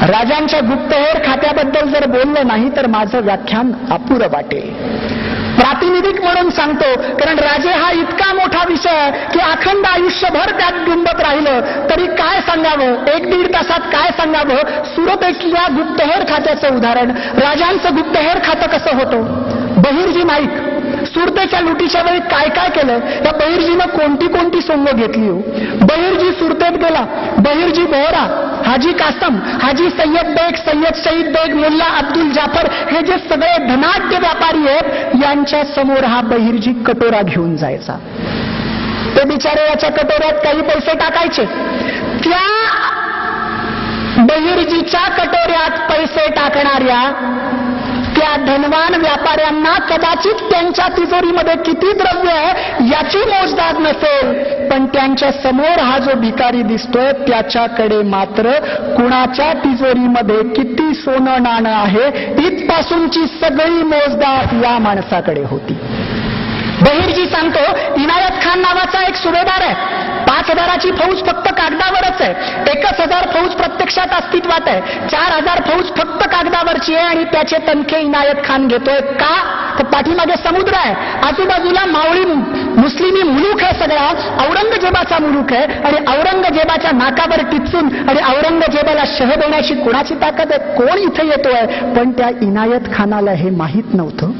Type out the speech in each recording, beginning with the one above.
राजांच्या गुप्तहेर खात्याबद्दल जर बोललं नाही तर माझं व्याख्यान अपुरं वाटेल. प्रातिनिधिक म्हणून सांगतो, कारण राजे हा इतका मोठा विषय आहे की अखंड आयुष्यभर त्यात गुंबत राहिलं तरी काय सांगावं, 1-1.5 तासात काय सांगावं. सुरतेतल्या गुप्तहेर खात्याचं उदाहरण, राजांचं गुप्तहेर खातं कसं होतं. बहिर्जी नाईक सुरतेच्या लुटीच्या वेळी काय काय केलं, या बहिर्जीनं कोणती कोणती सोंग घेतली हो. बहिर्जी सुरतेत गेला, बहिर्जी बोहरा, हाजी कासम, हाजी सय्यद बेग, सय्यद शहीद बेग, मुल्ला अब्दुल जाफर, हे जे सगळे धनाढ्य व्यापारी आहेत यांच्या समोर हा बहिर्जी कटोरा घेऊन जायचा. ते बिचारे याच्या कटोऱ्यात काही पैसे टाकायचे. त्या बहिर्जीच्या कटोऱ्यात पैसे टाकणाऱ्या त्या धनवान व्यापाऱ्यांना कदाचित त्यांच्या तिजोरीमध्ये किती द्रव्य आहे याची मोजदाद नसेल, पण त्यांच्या समोर हा जो भिकारी दिसतोय त्याच्याकडे मात्र कुणाच्या तिजोरीमध्ये किती सोनं नाणं आहे इथपासूनची सगळी मोजदाद या माणसाकडे होती. बहिर्जी सांगतो, इनायत खान नावाचा एक सुभेदार आहे, 5,000ची फौज फक्त कागदावरच आहे, 1,000 फौज प्रत्यक्षात अस्तित्वात आहे, 4,000 फौज फक्त कागदावरची आहे आणि त्याचे तनखे इनायत खान घेतोय. का तर पाठीमागे समुद्र आहे, आजूबाजूला मावळी मुस्लिमी मुलूक आहे, सगळा औरंगजेबाचा मुलूक आहे आणि औरंगजेबाच्या नाकावर टिचून आणि औरंगजेबाला शह देण्याची कोणाची ताकद आहे, कोण इथे येतोय. पण त्या इनायत खानाला हे माहीत नव्हतं.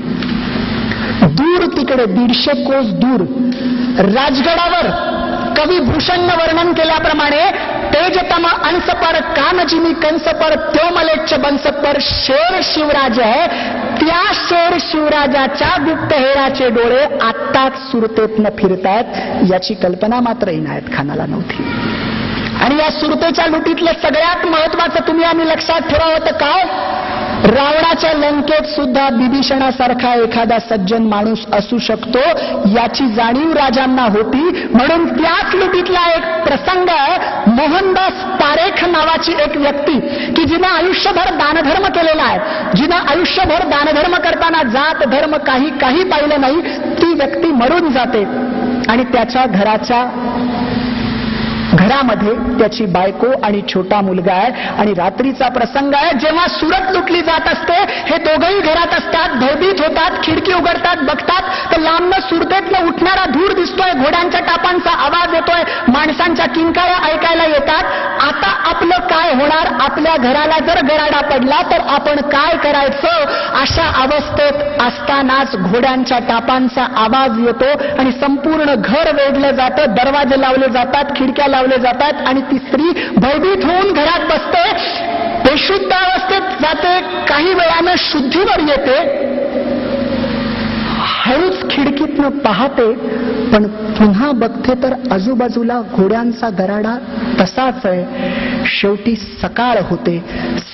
दूर तिकडे 150 कोस दूर राजगडावर कवी भूषणनं वर्णन केल्याप्रमाणे तेजतम अंश पर कानजिमी कंस पर त्योमलेच्छ बंस पर शेर शिवराज आहे. त्या शेर शिवराजाच्या गुप्तहेराचे डोळे आत्ताच सुरतेतनं फिरतात याची कल्पना मात्र इनायत खानाला नव्हती. आणि या सुरतेच्या लुटीतलं सगळ्यात महत्वाचं तुम्ही आम्ही लक्षात ठेवावं तर काय, रावणाच्या लंकेत सुद्धा बिभीषणासारखा एखादा सज्जन माणूस असू शकतो याची जाणीव राजांना होती. म्हणून त्याच लुटीतला एक प्रसंग आहे, मोहनदास पारेख नावाची एक व्यक्ती की जिनं आयुष्यभर दानधर्म केलेला आहे, जिनं आयुष्यभर दानधर्म करताना जात धर्म काही पाहिलं नाही, ती व्यक्ती मरून जाते आणि त्याच्या घरामध्ये त्याची बायको आणि छोटा मुलगा आहे. आणि रात्रीचा प्रसंग आहे जेव्हा सुरत लुटली जात असते, हे दोघंही घरात असतात, भयभीत होतात, खिडकी उघडतात, बघतात तर लांबनं सुरतेतनं उठणारा धूर दिसतोय, घोड्यांच्या टापांचा आवाज येतोय, माणसांच्या किंकाळ्या ऐकायला येतात. आता आपलं काय होणार, आपल्या घराला जर गराडा पडला तर आपण काय करायचं, अशा अवस्थेत असतानाच घोड्यांच्या टापांचा आवाज येतो आणि संपूर्ण घर वेढलं जातं, दरवाजे लावले जातात, खिडक्या लावले जातात आणि ती स्त्री भयभीत होऊन घरात बसते, बेशुद्ध अवस्थेत जाते, काही वेळानं शुद्धीवर येते, हळूच खिडकीतनं पाहते पण पुन्हा बघते तर आजूबाजूला घोड्यांचा गराडा तसाच आहे. शेवटी सकाळ होते,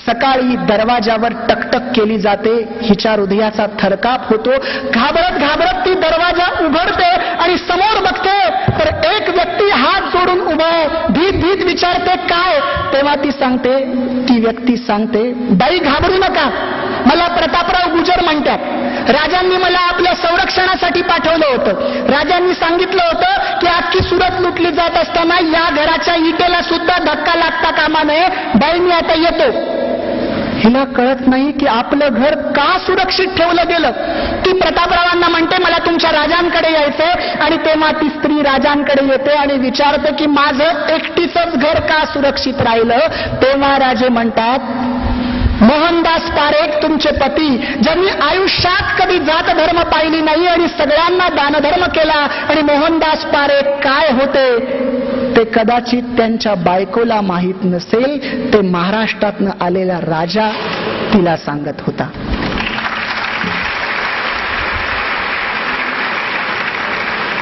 सकाळी दरवाजावर टकटक केली जाते, हिच्या हृदयाचा थरकाप होतो, घाबरत घाबरत ती दरवाजा उघडते आणि समोर बघते तर एक व्यक्ती हात जोडून उभा, भीत भीत विचारते काय, तेव्हा ती व्यक्ती सांगते, बाई घाबरू नका, मला प्रतापराव गुजर म्हणतात, राजांनी मला आपल्या संरक्षणासाठी पाठवलं होतं, राजांनी सांगितलं होतं की अख्खी सुरत लुटली जात असताना या घराच्या इटेला सुद्धा धक्का लागता कामा नये, बाई मी आता येतो. हिला कळत नाही की आपलं घर का सुरक्षित ठेवलं गेलं. ती प्रतापरावांना म्हणते मला तुमच्या राजांकडे यायचंय आणि तेव्हा ती स्त्री राजांकडे येते आणि विचारते की माझं एकटीचंच घर का सुरक्षित राहिलं. तेव्हा राजे म्हणतात, मोहनदास पारेख तुमचे पती ज्यांनी आयुष्यात कधी जात धर्म पाहिली नाही आणि सगळ्यांना दानधर्म केला आणि मोहनदास पारेख काय होते ते कदाचित त्यांच्या बायकोला माहीत नसेल, ते महाराष्ट्रातनं आलेला राजा तिला सांगत होता.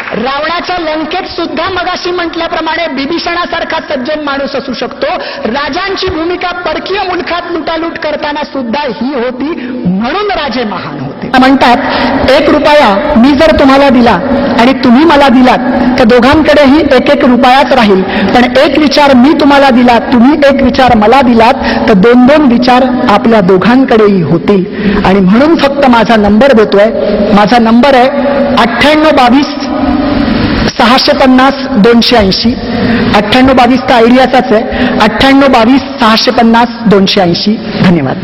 रावणाच्या लंकेत सुद्धा मगाशी म्हटल्याप्रमाणे बिभीषणासारखा सज्जन माणूस असू शकतो. राजांची भूमिका परकीय मुलखात लुटालूट करताना सुद्धा ही होती, म्हणून राजे महान होते. म्हणतात, 1 रुपया मी जर तुम्हाला दिला आणि तुम्ही मला दिलात तर दोघांकडेही 1-1 रुपयाच राहील, पण 1 विचार मी तुम्हाला दिला, तुम्ही 1 विचार मला दिलात तर 2-2 विचार आपल्या दोघांकडेही होतील. आणि म्हणून फक्त माझा नंबर देतोय, माझा नंबर आहे 9822 650-280. 9822 तर आयडियाचाच आहे. 9822-650-280. धन्यवाद.